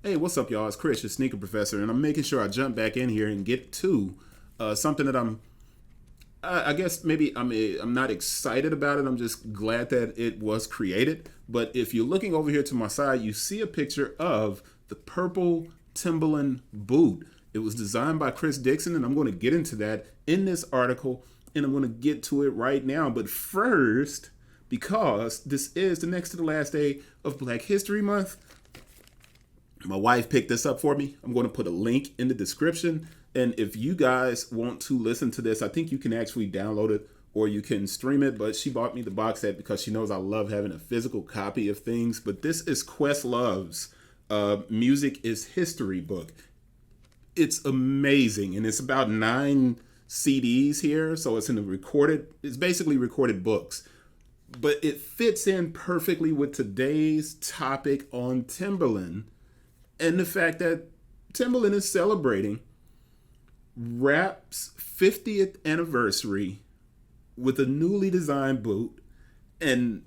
Hey, what's up, y'all? It's Chris, your sneaker professor, and I'm making sure I jump back in here and get to something that I guess maybe I'm not excited about it. I'm just glad that it was created. But if you're looking over here to my side, you see a picture of the purple Timberland boot. It was designed by Chris Dixon, and I'm going to get into that in this article, and I'm going to get to it right now. But first, because this is the next to the last day of Black History Month, my wife picked this up for me. I'm going to put a link in the description. And if you guys want to listen to this, I think you can actually download it or you can stream it. But she bought me the box set because she knows I love having a physical copy of things. But this is Questlove's Music is History book. It's amazing. And it's about 9 CDs here. So it's basically recorded books. But it fits in perfectly with today's topic on Timberland. And the fact that Timberland is celebrating rap's 50th anniversary with a newly designed boot. And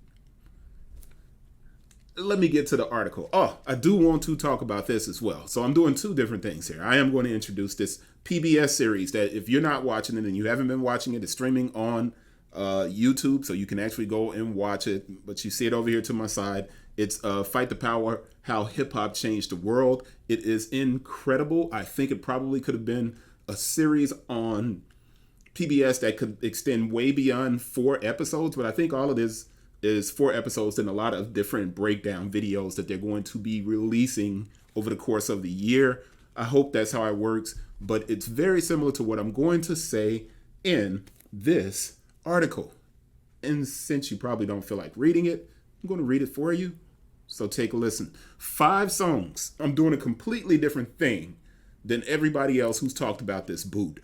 let me get to the article. Oh, I do want to talk about this as well. So I'm doing 2 different things here. I am going to introduce this PBS series that if you're not watching it and you haven't been watching it, it's streaming on YouTube, so you can actually go and watch it. But you see it over here to my side. It's Fight the Power, How Hip Hop Changed the World. It is incredible. I think it probably could have been a series on PBS that could extend way beyond 4 episodes, but I think all it is 4 episodes and a lot of different breakdown videos that they're going to be releasing over the course of the year. I hope that's how it works, but it's very similar to what I'm going to say in this article. And since you probably don't feel like reading it, I'm going to read it for you. So take a listen. 5 songs. I'm doing a completely different thing than everybody else who's talked about this boot.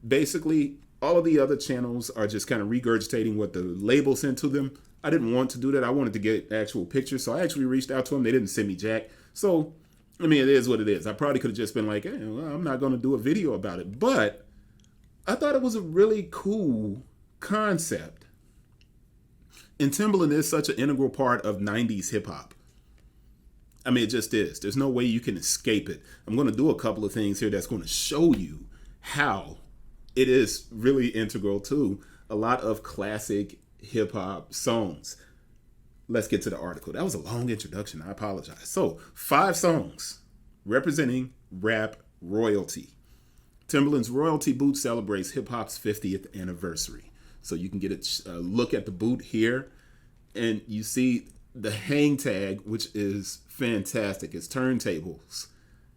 Basically, all of the other channels are just kind of regurgitating what the label sent to them. I didn't want to do that. I wanted to get actual pictures. So I actually reached out to them. They didn't send me jack. So, I mean, it is what it is. I probably could have just been like, hey, well, I'm not going to do a video about it. But I thought it was a really cool concept. And Timberland is such an integral part of 90s hip hop. I mean, it just is. There's no way you can escape it. I'm going to do a couple of things here that's going to show you how it is really integral to a lot of classic hip hop songs. Let's get to the article. That was a long introduction. I apologize. So, 5 songs representing rap royalty. Timberland's royalty boot celebrates hip hop's 50th anniversary. So you can get a look at the boot here, and you see the hang tag, which is fantastic. It's turntables,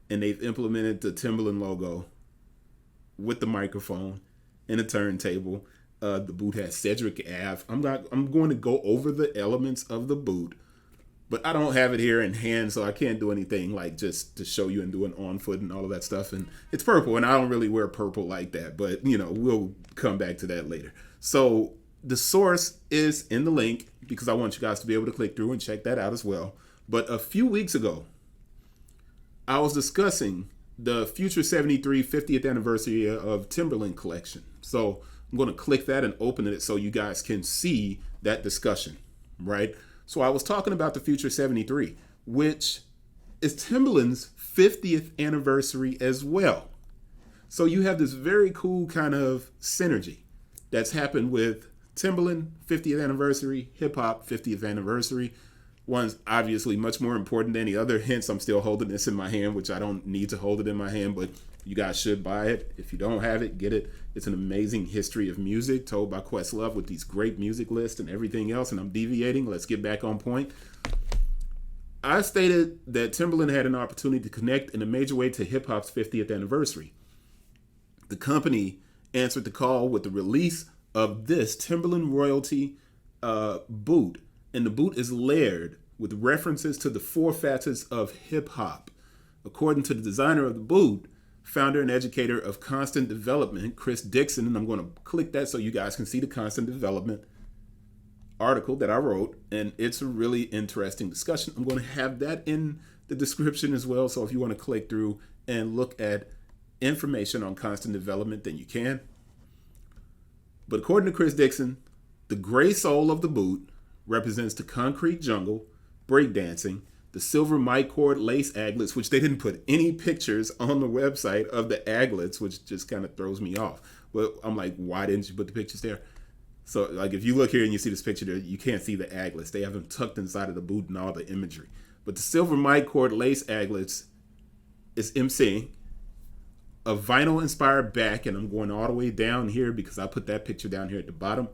and they've implemented the Timberland logo with the microphone and a turntable. The boot has Cedric Ave. I'm going to go over the elements of the boot, but I don't have it here in hand, so I can't do anything like just to show you and do an on foot and all of that stuff. And it's purple, and I don't really wear purple like that, but we'll come back to that later. So the source is in the link because I want you guys to be able to click through and check that out as well. But a few weeks ago, I was discussing the Future 73 50th anniversary of Timberland collection. So I'm going to click that and open it so you guys can see that discussion, right? So I was talking about the Future 73, which is Timberland's 50th anniversary as well. So you have this very cool kind of synergy that's happened with Timberland 50th anniversary, hip hop 50th anniversary. One's obviously much more important than the other. Hence, I'm still holding this in my hand, which I don't need to hold it in my hand, but you guys should buy it. If you don't have it, get it. It's an amazing history of music told by Questlove with these great music lists and everything else. And I'm deviating. Let's get back on point. I stated that Timberland had an opportunity to connect in a major way to hip hop's 50th anniversary. The company answered the call with the release of this Timberland royalty boot. And the boot is layered with references to the 4 facets of hip hop. According to the designer of the boot, founder and educator of Constant Development, Chris Dixon, and I'm going to click that so you guys can see the Constant Development article that I wrote, and it's a really interesting discussion. I'm going to have that in the description as well, so if you want to click through and look at information on Constant Development, then you can. But according to Chris Dixon, the gray sole of the boot represents the concrete jungle, breakdancing, the silver mic cord lace aglets, which they didn't put any pictures on the website of the aglets, which just kind of throws me off. But I'm like, why didn't you put the pictures there? So, like, if you look here and you see this picture there, you can't see the aglets. They have them tucked inside of the boot and all the imagery. But the silver mic cord lace aglets is MC, a vinyl-inspired back, and I'm going all the way down here because I put that picture down here at the bottom.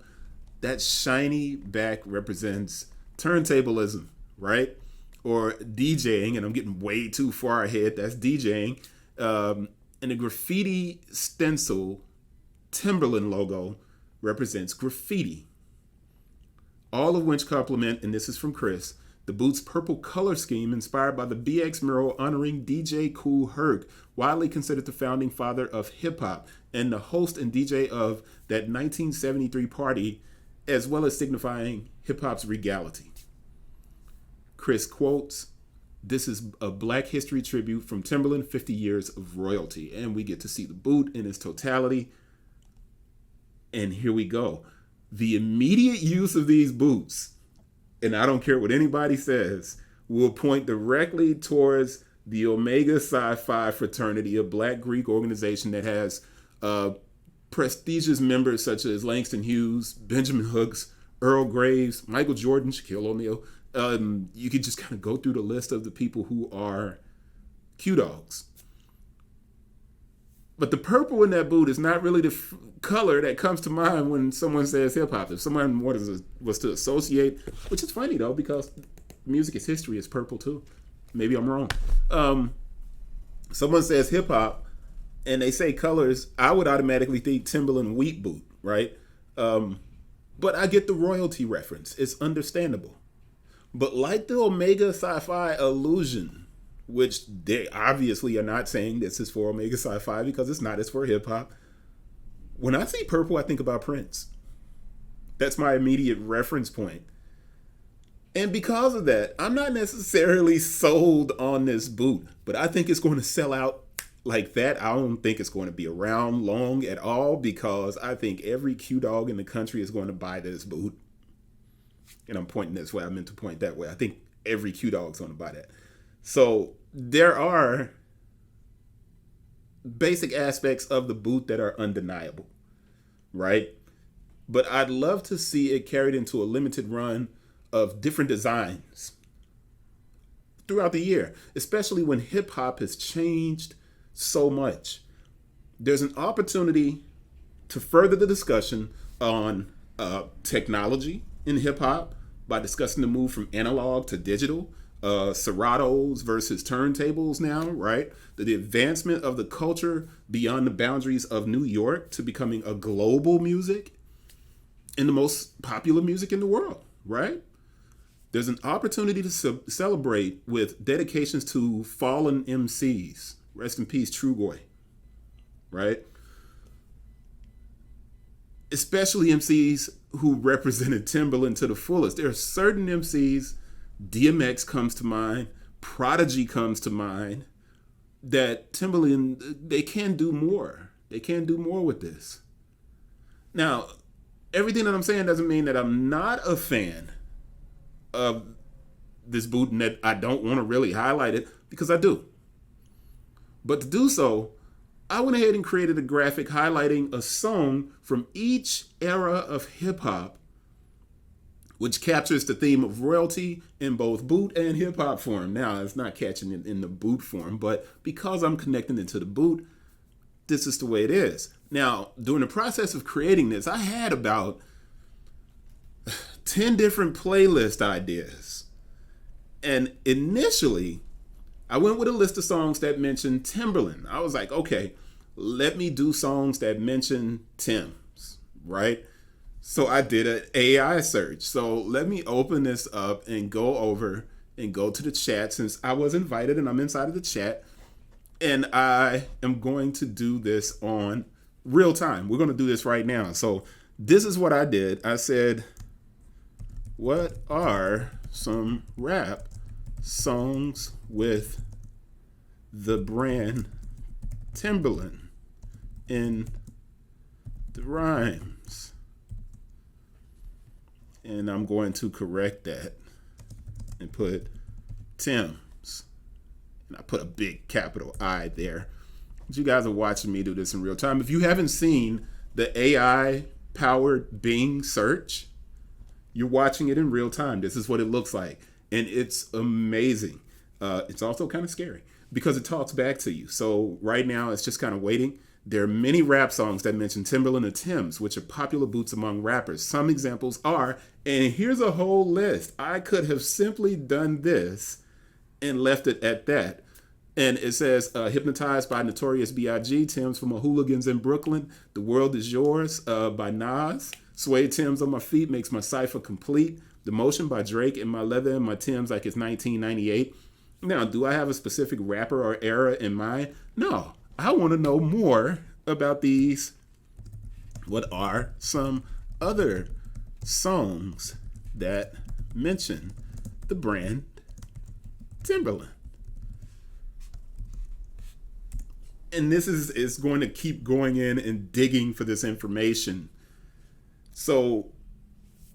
That shiny back represents turntablism, right? Or DJing, and I'm getting way too far ahead. That's DJing. And the graffiti stencil Timberland logo represents graffiti. All of which complement, and this is from Chris, the boot's purple color scheme inspired by the BX mural honoring DJ Kool Herc, widely considered the founding father of hip-hop and the host and DJ of that 1973 party, as well as signifying hip-hop's regality. Chris quotes, "This is a Black History tribute from Timberland, 50 years of royalty." And we get to see the boot in its totality. And here we go. The immediate use of these boots, and I don't care what anybody says, will point directly towards the Omega Psi Phi fraternity, a Black Greek organization that has prestigious members such as Langston Hughes, Benjamin Hooks, Earl Graves, Michael Jordan, Shaquille O'Neal. You could just kind of go through the list of the people who are Q-Dogs. But the purple in that boot is not really the color that comes to mind when someone says hip-hop. If someone was to associate, which is funny though, because music is history, is purple too. Maybe I'm wrong. Someone says hip-hop and they say colors, I would automatically think Timberland wheat boot, right? But I get the royalty reference. It's understandable. But like the Omega Psi Phi illusion, which they obviously are not saying this is for Omega Psi Phi because it's not, it's for hip hop. When I see purple, I think about Prince. That's my immediate reference point. And because of that, I'm not necessarily sold on this boot, but I think it's going to sell out like that. I don't think it's going to be around long at all because I think every Q-Dog in the country is going to buy this boot. And I'm pointing this way. I meant to point that way. I think every Q-Dog is going to buy that. So there are basic aspects of the boot that are undeniable, right? But I'd love to see it carried into a limited run of different designs throughout the year, especially when hip hop has changed so much. There's an opportunity to further the discussion on technology in hip hop by discussing the move from analog to digital, Seratos versus turntables now, right? The advancement of the culture beyond the boundaries of New York to becoming a global music and the most popular music in the world, right? There's an opportunity to celebrate with dedications to fallen MCs. Rest in peace, Trugoy, right? Especially MCs who represented Timberland to the fullest. There are certain MCs, DMX comes to mind, Prodigy comes to mind, that Timberland, they can do more. They can do more with this. Now, everything that I'm saying doesn't mean that I'm not a fan of this boot and that I don't want to really highlight it, because I do. But to do so, I went ahead and created a graphic highlighting a song from each era of hip hop, which captures the theme of royalty in both boot and hip hop form. Now, it's not catching it in the boot form, but because I'm connecting it to the boot, this is the way it is. Now, during the process of creating this, I had about 10 different playlist ideas. And initially, I went with a list of songs that mentioned Timberland. I was like, okay, let me do songs that mention Timbs, right? So I did an AI search. So let me open this up and go over and go to the chat since I was invited and I'm inside of the chat. And I am going to do this on real time. We're going to do this right now. So this is what I did. I said, what are some rap songs with the brand Timberland in the rhymes? And I'm going to correct that and put Tim's. And I put a big capital I there. But you guys are watching me do this in real time. If you haven't seen the AI powered Bing search, you're watching it in real time. This is what it looks like. And it's amazing. It's also kind of scary because it talks back to you. So right now it's just kind of waiting. There are many rap songs that mention Timberland and Tim's, which are popular boots among rappers. Some examples are, and here's a whole list. I could have simply done this and left it at that. And it says, Hypnotized by Notorious B.I.G., Tim's for my hooligans in Brooklyn, The World Is Yours by Nas, Suede Tim's on my feet makes my cipher complete, The Motion by Drake, and my leather and my Tim's like it's 1998. Now, do I have a specific rapper or era in mind? No. I want to know more about these. What are some other songs that mention the brand Timberland? And this is going to keep going in and digging for this information. So,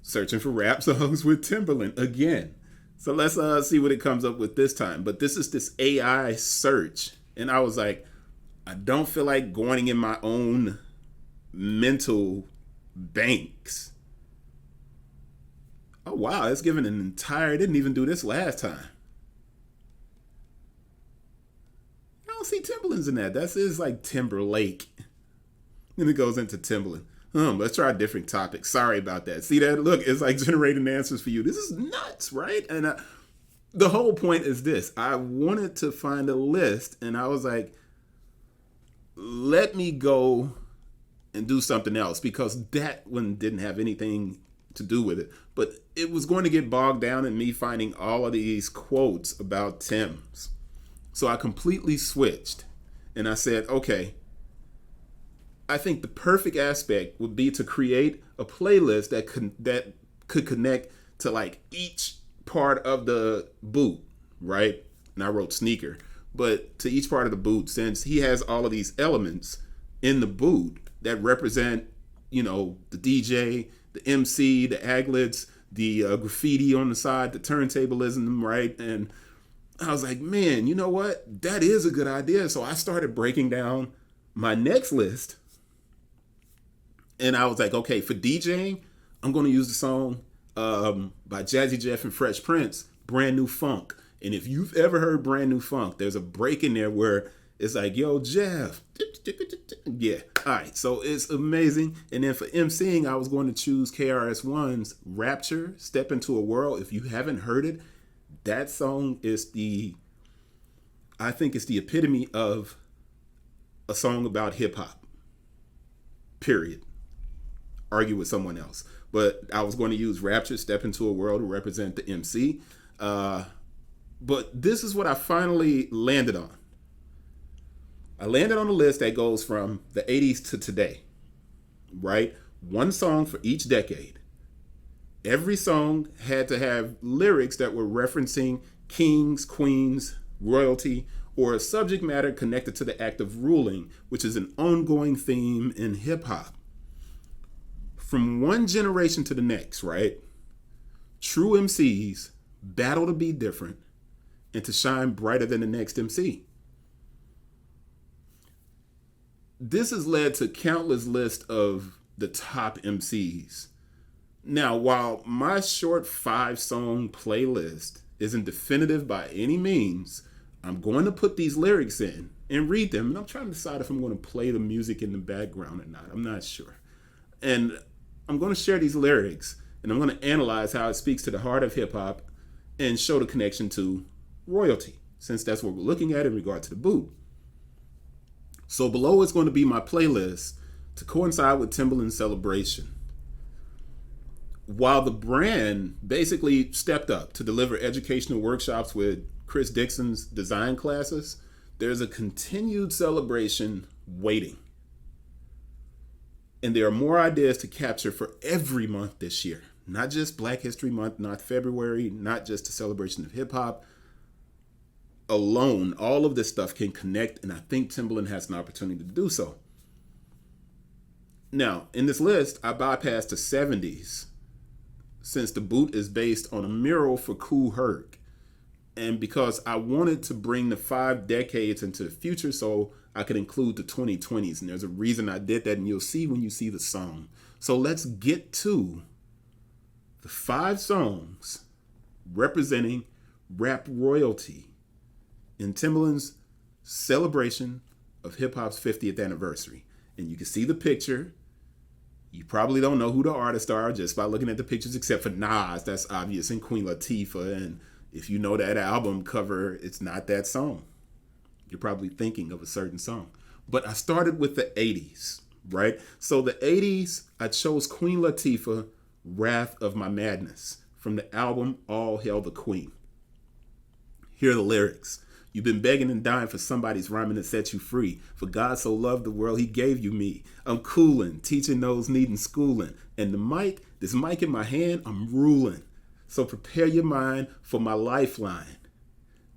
searching for rap songs with Timberland again. So let's see what it comes up with this time. But this is this AI search. And I was like, I don't feel like going in my own mental banks. Oh, wow. It's given an entire, I didn't even do this last time. I don't see Timberlands in that. That is like Timberlake. Then it goes into Timberland. Let's try a different topic. Sorry about that. See that? Look, it's like generating answers for you. This is nuts, right? And the whole point is this. I wanted to find a list, and I was like, let me go and do something else, because that one didn't have anything to do with it. But it was going to get bogged down in me finding all of these quotes about Tim's. So I completely switched, and I said, okay, I think the perfect aspect would be to create a playlist that could connect to like each part of the boot, right? And I wrote sneaker, but to each part of the boot, since he has all of these elements in the boot that represent, the DJ, the MC, the aglets, the graffiti on the side, the turntablism, right? And I was like, man, you know what? That is a good idea. So I started breaking down my next list. And I was like, okay, for DJing, I'm going to use the song by Jazzy Jeff and Fresh Prince, Brand New Funk. And if you've ever heard Brand New Funk, there's a break in there where it's like, yo, Jeff. Yeah. All right. So it's amazing. And then for MCing, I was going to choose KRS-One's Rapture, Step Into a World. If you haven't heard it, that song is I think it's the epitome of a song about hip hop. Period. Argue with someone else. But I was going to use Rapture, Step Into a World to represent the MC. But this is what I finally landed on. I landed on a list that goes from the 80s to today, right? One song for each decade. Every song had to have lyrics that were referencing kings, queens, royalty, or a subject matter connected to the act of ruling, which is an ongoing theme in hip hop. From one generation to the next, right? True MCs battle to be different and to shine brighter than the next MC. This has led to countless lists of the top MCs. Now, while my short 5-song playlist isn't definitive by any means, I'm going to put these lyrics in and read them. And I'm trying to decide if I'm going to play the music in the background or not. I'm not sure. And I'm going to share these lyrics, and I'm going to analyze how it speaks to the heart of hip hop and show the connection to royalty, since that's what we're looking at in regard to the boot. So below is going to be my playlist to coincide with Timberland's celebration. While the brand basically stepped up to deliver educational workshops with Chris Dixon's design classes, there's a continued celebration waiting. And there are more ideas to capture for every month this year. Not just Black History Month, not February, not just the celebration of hip hop. Alone, all of this stuff can connect, and I think Timberland has an opportunity to do so. Now, in this list, I bypassed the 70s, since the boot is based on a mural for Kool Herc. And because I wanted to bring the 5 decades into the future so I could include the 2020s. And there's a reason I did that, and you'll see when you see the song. So let's get to the 5 songs representing rap royalty in Timberland's celebration of hip hop's 50th anniversary. And you can see the picture. You probably don't know who the artists are just by looking at the pictures, except for Nas, that's obvious, and Queen Latifah. And if you know that album cover, it's not that song. You're probably thinking of a certain song. But I started with the 80s, right? So the 80s, I chose Queen Latifah, Wrath of My Madness, from the album All Hail the Queen. Here are the lyrics. You've been begging and dying for somebody's rhyming to set you free. For God so loved the world, he gave you me. I'm coolin', teaching those needing schooling. And this mic in my hand, I'm ruling. So prepare your mind for my lifeline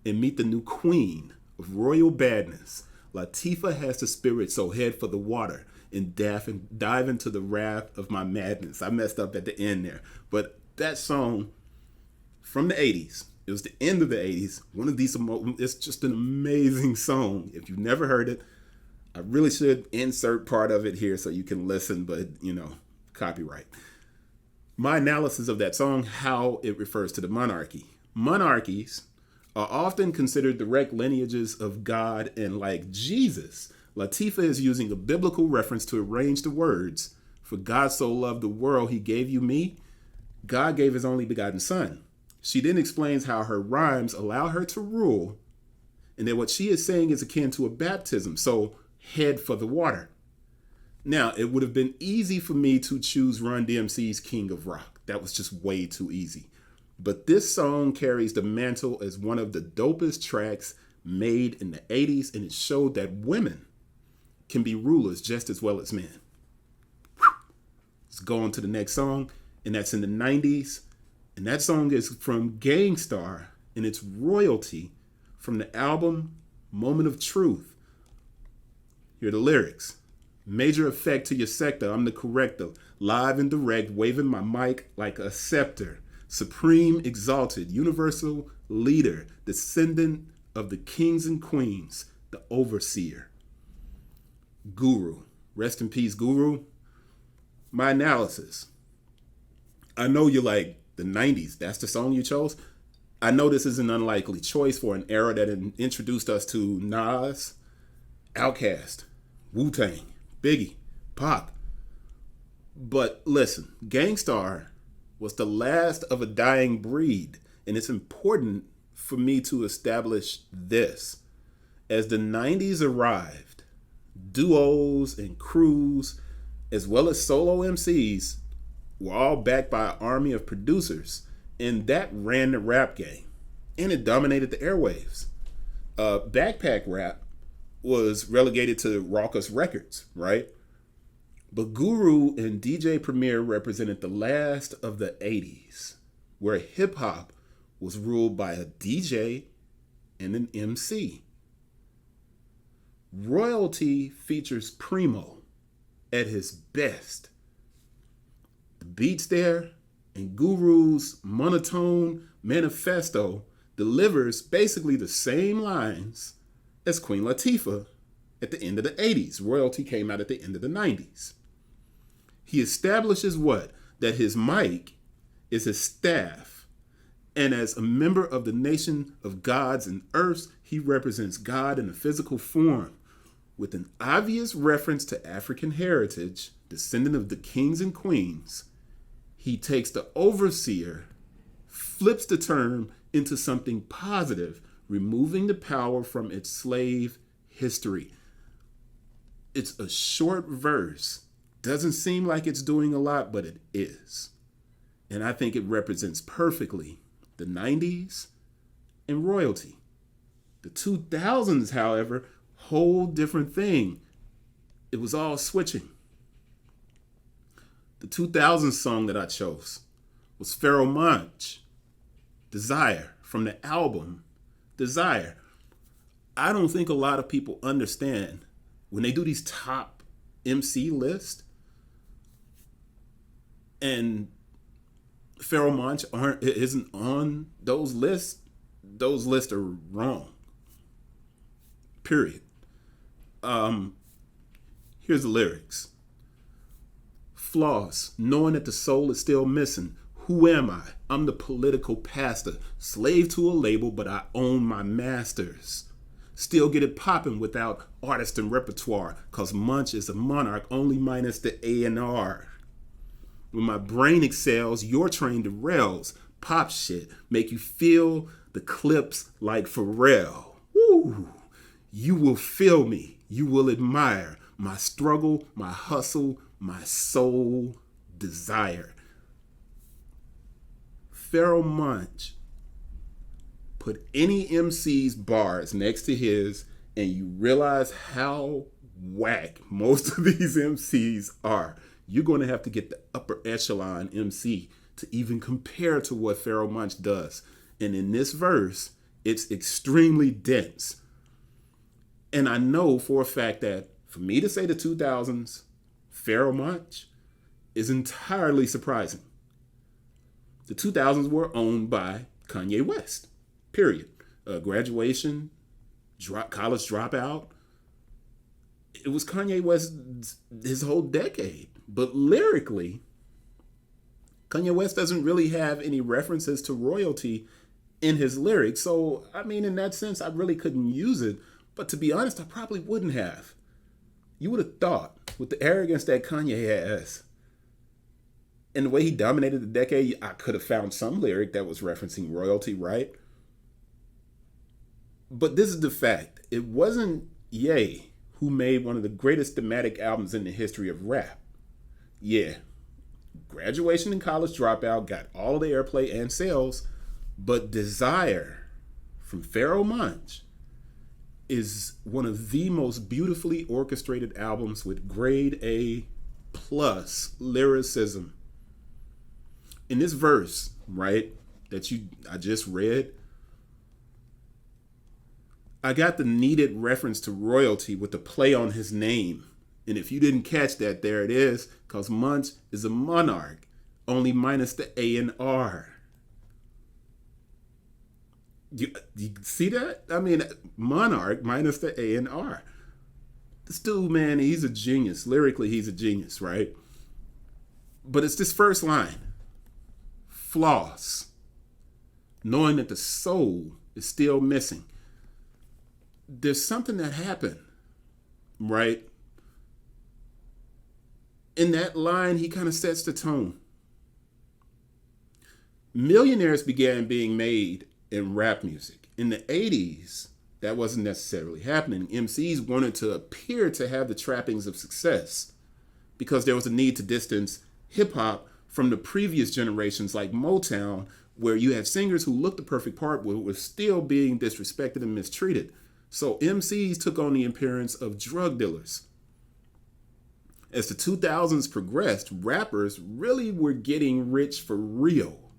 and meet the new queen of royal badness. Latifah has the spirit, so head for the water and dive into the wrath of my madness. I messed up at the end there. But that song from the 80s, it was the end of the 80s. One of these, it's just an amazing song. If you've never heard it, I really should insert part of it here so you can listen, but copyright. My analysis of that song, how it refers to the monarchy. Monarchies are often considered direct lineages of God, and like Jesus, Latifah is using a biblical reference to arrange the words. For God so loved the world, he gave you me. God gave his only begotten son. She then explains how her rhymes allow her to rule, and that what she is saying is akin to a baptism, so head for the water. Now, it would have been easy for me to choose Run DMC's King of Rock. That was just way too easy. But this song carries the mantle as one of the dopest tracks made in the 80s, and it showed that women can be rulers just as well as men. Let's go on to the next song, and that's in the 90s. And that song is from Gangstar, and it's royalty from the album Moment of Truth. Here are the lyrics. Major effect to your sector, I'm the corrector. Live and direct, waving my mic like a scepter. Supreme, exalted, universal leader, descendant of the kings and queens, the overseer. Guru. Rest in peace, Guru. My analysis. I know you're like, the 90s, that's the song you chose? I know this is an unlikely choice for an era that introduced us to Nas, Outkast, Wu-Tang, Biggie, Pac. But listen, Gangstar was the last of a dying breed, and it's important for me to establish this. As the 90s arrived, duos and crews, as well as solo MCs, were all backed by an army of producers, and that ran the rap game, and it dominated the airwaves. Backpack rap was relegated to Raucous Records, right? But Guru and DJ Premier represented the last of the 80s, where hip-hop was ruled by a DJ and an MC. Royalty features Primo at his best. The beats there, and Guru's monotone manifesto delivers basically the same lines as Queen Latifah at the end of the 80s. Royalty came out at the end of the 90s. He establishes what? That his mic is his staff. And as a member of the nation of gods and earths, he represents God in a physical form with an obvious reference to African heritage, descendant of the kings and queens. He takes the overseer, flips the term into something positive, removing the power from its slave history. It's a short verse. Doesn't seem like it's doing a lot, but it is. And I think it represents perfectly the 90s and royalty. The 2000s, however, whole different thing. It was all switching. The 2000s song that I chose was Pharoah Monch, Desire, from the album Desire. I don't think a lot of people understand when they do these top MC lists, and Pharoah Monch isn't on those lists, those lists are wrong. Period. Here's the lyrics. Flaws, knowing that the soul is still missing. Who am I? I'm the political pastor, slave to a label, but I own my masters. Still get it popping without artist and repertoire, cause Munch is a monarch, only minus the A&R. When my brain excels, your train derails. Pop shit, make you feel the clips like Pharrell. Woo! You will feel me, you will admire my struggle, my hustle, my soul desire. Pharoah Monch put any MC's bars next to his, and you realize how whack most of these MCs are. You're going to have to get the upper echelon MC to even compare to what Pharoah Monch does. And in this verse, it's extremely dense. And I know for a fact that for me to say the 2000s, Pharoah Monch is entirely surprising. The 2000s were owned by Kanye West, period. Graduation, college dropout. It was Kanye West his whole decade. But lyrically, Kanye West doesn't really have any references to royalty in his lyrics. So, I mean, in that sense, I really couldn't use it. But to be honest, I probably wouldn't have. You would have thought, with the arrogance that Kanye has, and the way he dominated the decade, I could have found some lyric that was referencing royalty, right? But this is the fact. It wasn't Ye who made one of the greatest thematic albums in the history of rap. Yeah, Graduation and College Dropout got all the airplay and sales, but Desire from Pharoah Monch is one of the most beautifully orchestrated albums with grade A plus lyricism. In this verse, right, I just read, I got the needed reference to royalty with the play on his name. And if you didn't catch that, there it is, because Munch is a monarch, only minus the A&R. You see that? I mean, monarch minus the A&R. This dude, man, he's a genius. Lyrically, he's a genius, right? But it's this first line. Flaws. Knowing that the soul is still missing. There's something that happened, right? In that line, he kind of sets the tone. Millionaires began being made in rap music. In the 80s, that wasn't necessarily happening. MCs wanted to appear to have the trappings of success because there was a need to distance hip-hop from the previous generations like Motown, where you had singers who looked the perfect part but were still being disrespected and mistreated. So MCs took on the appearance of drug dealers. As the 2000s progressed, rappers really were getting rich for real.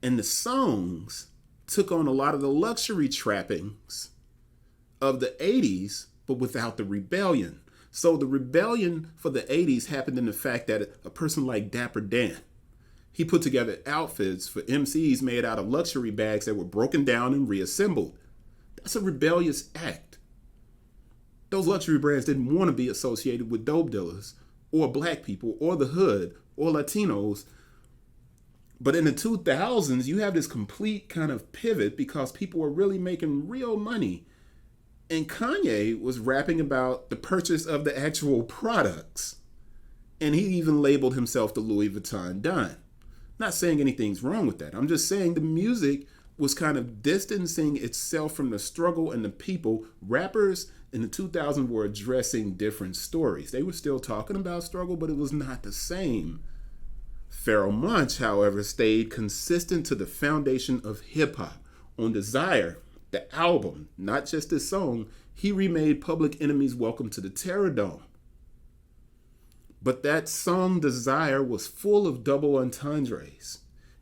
And the songs took on a lot of the luxury trappings of the 80s, but without the rebellion. So the rebellion for the 80s happened in the fact that a person like Dapper Dan, he put together outfits for MCs made out of luxury bags that were broken down and reassembled. That's a rebellious act. Those luxury brands didn't want to be associated with dope dealers or black people or the hood or Latinos. But in the 2000s, you have this complete kind of pivot because people were really making real money. And Kanye was rapping about the purchase of the actual products. And he even labeled himself the Louis Vuitton Don. Not saying anything's wrong with that. I'm just saying the music was kind of distancing itself from the struggle and the people. Rappers in the 2000s were addressing different stories. They were still talking about struggle, but it was not the same. Pharoah Monch, however, stayed consistent to the foundation of hip-hop. On Desire, the album, not just this song, he remade Public Enemy's Welcome to the Terror Dome. But that song, Desire, was full of double entendres.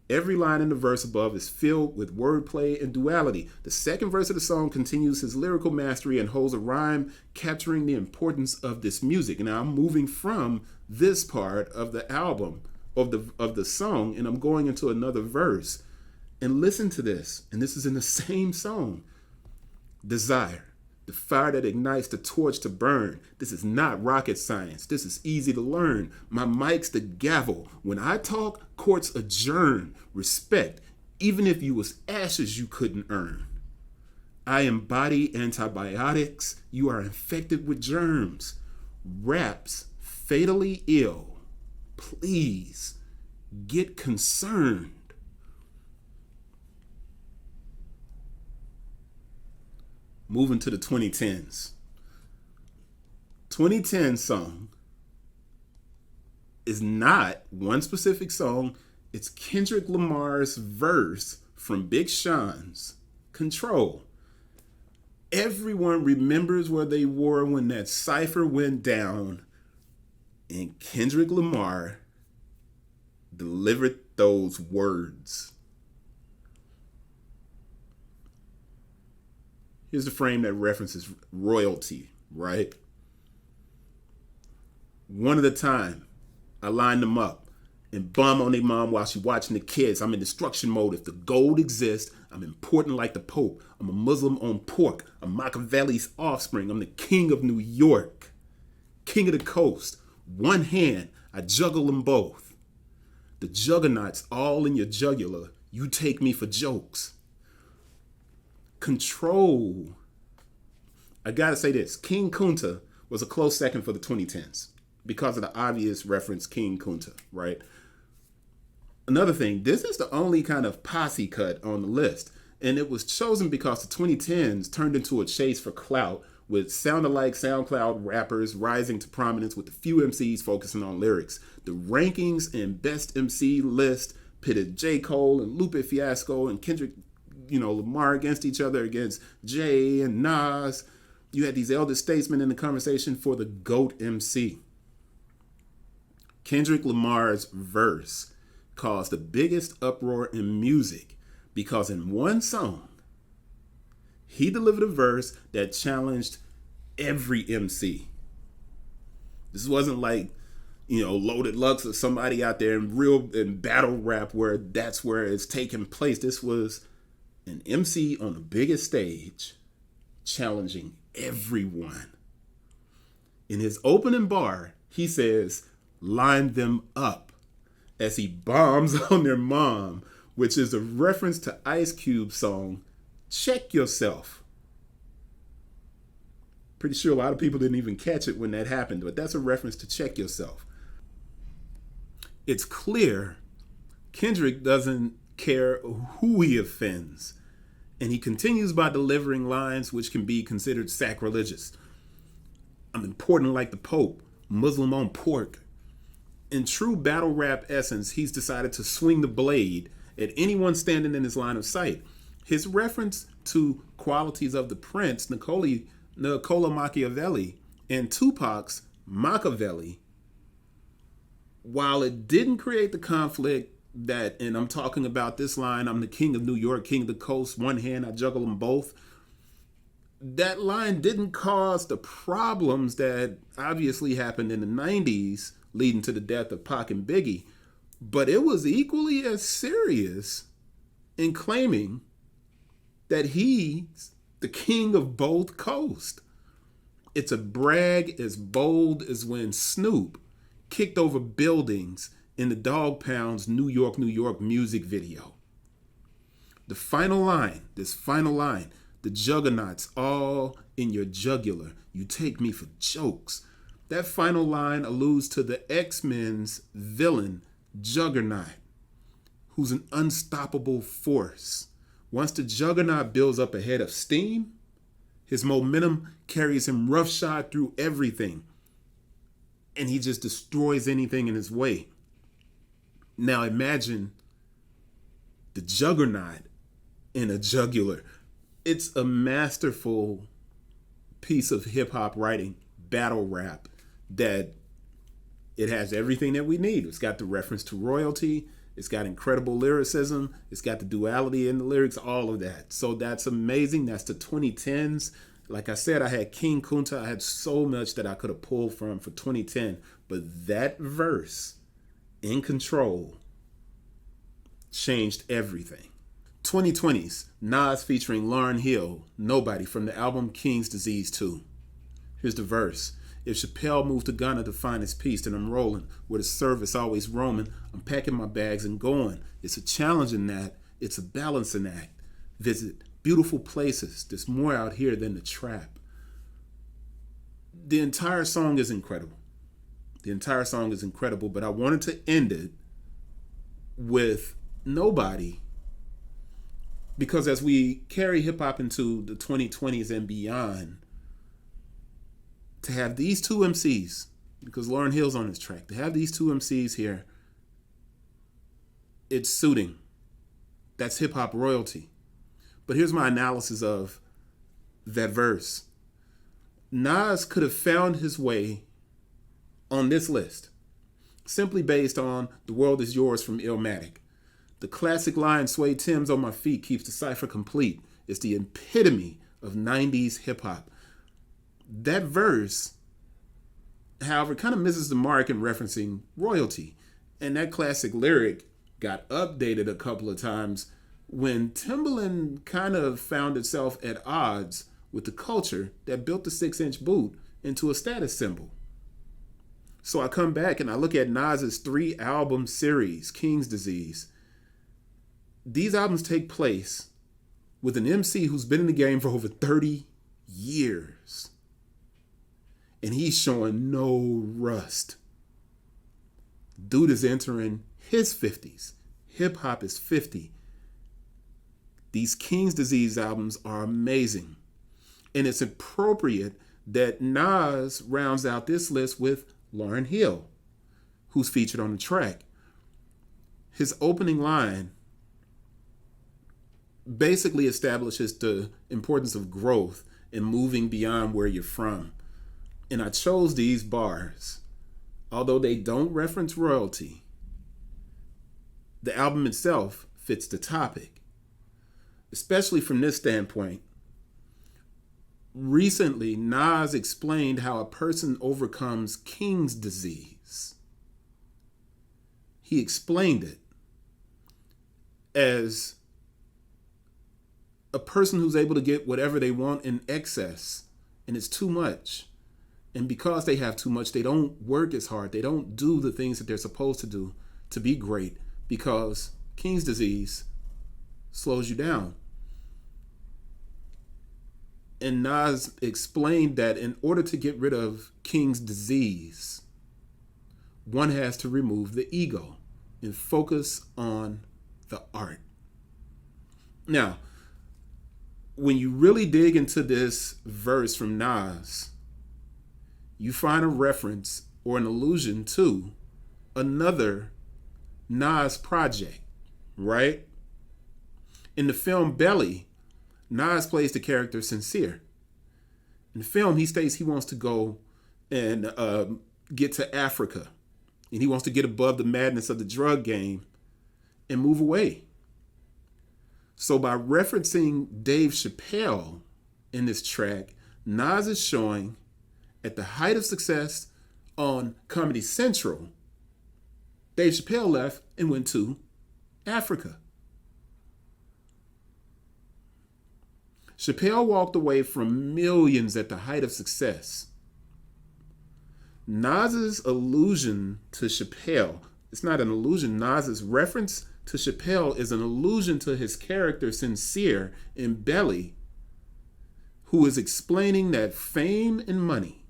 Every line in the verse above is filled with wordplay and duality. The second verse of the song continues his lyrical mastery and holds a rhyme capturing the importance of this music. Now I'm moving from this part of the album, of the song, and I'm going into another verse. And listen to this, and this is in the same song. Desire, the fire that ignites the torch to burn. This is not rocket science. This is easy to learn. My mic's the gavel. When I talk, courts adjourn. Respect, even if you was ashes you couldn't earn. I embody antibiotics. You are infected with germs. Rap's fatally ill. Please get concerned. Moving to the 2010s. 2010 song is not one specific song. It's Kendrick Lamar's verse from Big Sean's Control. Everyone remembers where they were when that cipher went down, and Kendrick Lamar delivered those words. Here's the frame that references royalty, right? One at a time, I line them up and bum on their mom while she watching the kids. I'm in destruction mode. If the gold exists, I'm important like the Pope. I'm a Muslim on pork. I'm Machiavelli's offspring. I'm the king of New York, king of the coast. One hand, I juggle them both. The juggernauts all in your jugular. You take me for jokes. Control. I gotta say this. King Kunta was a close second for the 2010s because of the obvious reference King Kunta, right? Another thing, this is the only kind of posse cut on the list. And it was chosen because the 2010s turned into a chase for clout with sound-alike SoundCloud rappers rising to prominence with a few MCs focusing on lyrics. The rankings and best MC list pitted J. Cole and Lupe Fiasco and Kendrick Lamar against each other, against Jay and Nas. You had these elder statesmen in the conversation for the GOAT MC. Kendrick Lamar's verse caused the biggest uproar in music because in one song, he delivered a verse that challenged every MC. This wasn't like, Loaded Lux or somebody out there in battle rap where that's where it's taking place. This was an MC on the biggest stage challenging everyone. In his opening bar, he says, "Line them up," as he bombs on their mom, which is a reference to Ice Cube's song, "Check Yourself." Pretty sure a lot of people didn't even catch it when that happened, but that's a reference to Check Yourself. It's clear Kendrick doesn't care who he offends, and he continues by delivering lines which can be considered sacrilegious. I'm important like the Pope, Muslim on pork. In true battle rap essence, he's decided to swing the blade at anyone standing in his line of sight. His reference to qualities of the Prince, Niccolo Machiavelli, and Tupac's Machiavelli, while it didn't create the conflict that, and I'm talking about this line, I'm the king of New York, king of the coast, one hand, I juggle them both. That line didn't cause the problems that obviously happened in the 90s, leading to the death of Pac and Biggie. But it was equally as serious in claiming that he's the king of both coasts. It's a brag as bold as when Snoop kicked over buildings in the Dog Pound's New York, New York music video. This final line, the juggernauts all in your jugular. You take me for jokes. That final line alludes to the X-Men's villain, Juggernaut, who's an unstoppable force. Once the Juggernaut builds up a head of steam, his momentum carries him roughshod through everything, and he just destroys anything in his way. Now imagine the Juggernaut in a jugular. It's a masterful piece of hip-hop writing, battle rap, that it has everything that we need. It's got the reference to royalty. It's got incredible lyricism. It's got the duality in the lyrics, all of that. So that's amazing. That's the 2010s. Like I said, I had King Kunta. I had so much that I could have pulled from for 2010. But that verse, In Control, changed everything. 2020s, Nas featuring Lauryn Hill, Nobody, from the album King's Disease 2. Here's the verse. If Chappelle moved to Ghana to find his peace, then I'm rolling. Where the service always roaming, I'm packing my bags and going. It's a challenging act, it's a balancing act. Visit beautiful places, there's more out here than the trap. The entire song is incredible. But I wanted to end it with Nobody, because as we carry hip-hop into the 2020s and beyond, to have these two MCs, because Lauryn Hill's on this track, to have these two MCs here, it's suiting. That's hip-hop royalty. But here's my analysis of that verse. Nas could have found his way on this list simply based on The World Is Yours from Illmatic. The classic line, Suede Timbs on my feet, keeps the cipher complete. It's the epitome of 90s hip-hop. That verse, however, kind of misses the mark in referencing royalty. And that classic lyric got updated a couple of times when Timberland kind of found itself at odds with the culture that built the 6-inch boot into a status symbol. So I come back and I look at Nas's 3-album series, King's Disease. These albums take place with an MC who's been in the game for over 30 years. And he's showing no rust. Dude is entering his 50s. Hip hop is 50. These King's Disease albums are amazing. And it's appropriate that Nas rounds out this list with Lauryn Hill, who's featured on the track. His opening line basically establishes the importance of growth and moving beyond where you're from. And I chose these bars. Although they don't reference royalty, the album itself fits the topic, especially from this standpoint. Recently, Nas explained how a person overcomes King's disease. He explained it as a person who's able to get whatever they want in excess, and it's too much. And because they have too much, they don't work as hard. They don't do the things that they're supposed to do to be great, because King's disease slows you down. And Nas explained that in order to get rid of King's disease, one has to remove the ego and focus on the art. Now, when you really dig into this verse from Nas, you find a reference or an allusion to another Nas project, right? In the film Belly, Nas plays the character Sincere. In the film, he states he wants to go and get to Africa, and he wants to get above the madness of the drug game and move away. So by referencing Dave Chappelle in this track, Nas is showing at the height of success on Comedy Central, Dave Chappelle left and went to Africa. Chappelle walked away from millions at the height of success. Nas's allusion to Chappelle, it's not an allusion, Nas's reference to Chappelle is an allusion to his character Sincere in Belly, who is explaining that fame and money,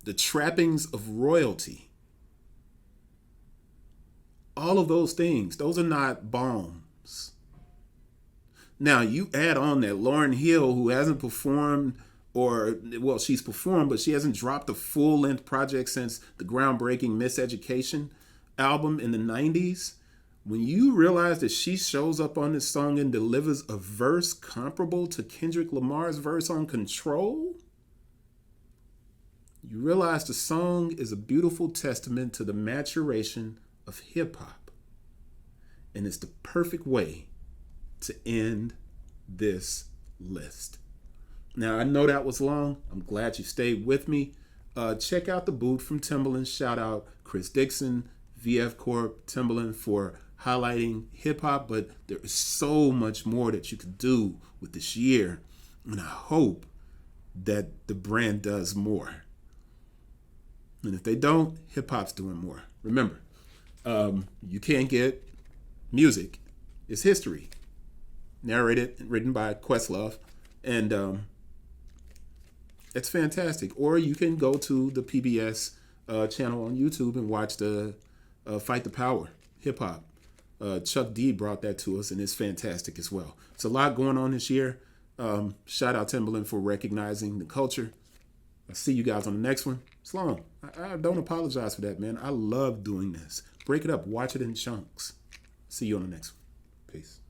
the trappings of royalty, all of those things, those are not bombs. Now, you add on that Lauryn Hill, who hasn't performed, or, well, she's performed, but she hasn't dropped a full-length project since the groundbreaking Miseducation album in the 90s. When you realize that she shows up on this song and delivers a verse comparable to Kendrick Lamar's verse on Control, you realize the song is a beautiful testament to the maturation of hip-hop. And it's the perfect way to end this list. Now, I know that was long. I'm glad you stayed with me. Check out the boot from Timberland. Shout out Chris Dixon, VF Corp, Timberland for highlighting hip hop, but there is so much more that you can do with this year. And I hope that the brand does more. And if they don't, hip hop's doing more. Remember, you can't get music. It's history. Narrated and written by Questlove. And it's fantastic. Or you can go to the PBS channel on YouTube and watch the Fight the Power hip hop. Chuck D brought that to us, and it's fantastic as well. It's a lot going on this year. Shout out Timberland for recognizing the culture. I'll see you guys on the next one. Sloan, I don't apologize for that, man. I love doing this. Break it up. Watch it in chunks. See you on the next one. Peace.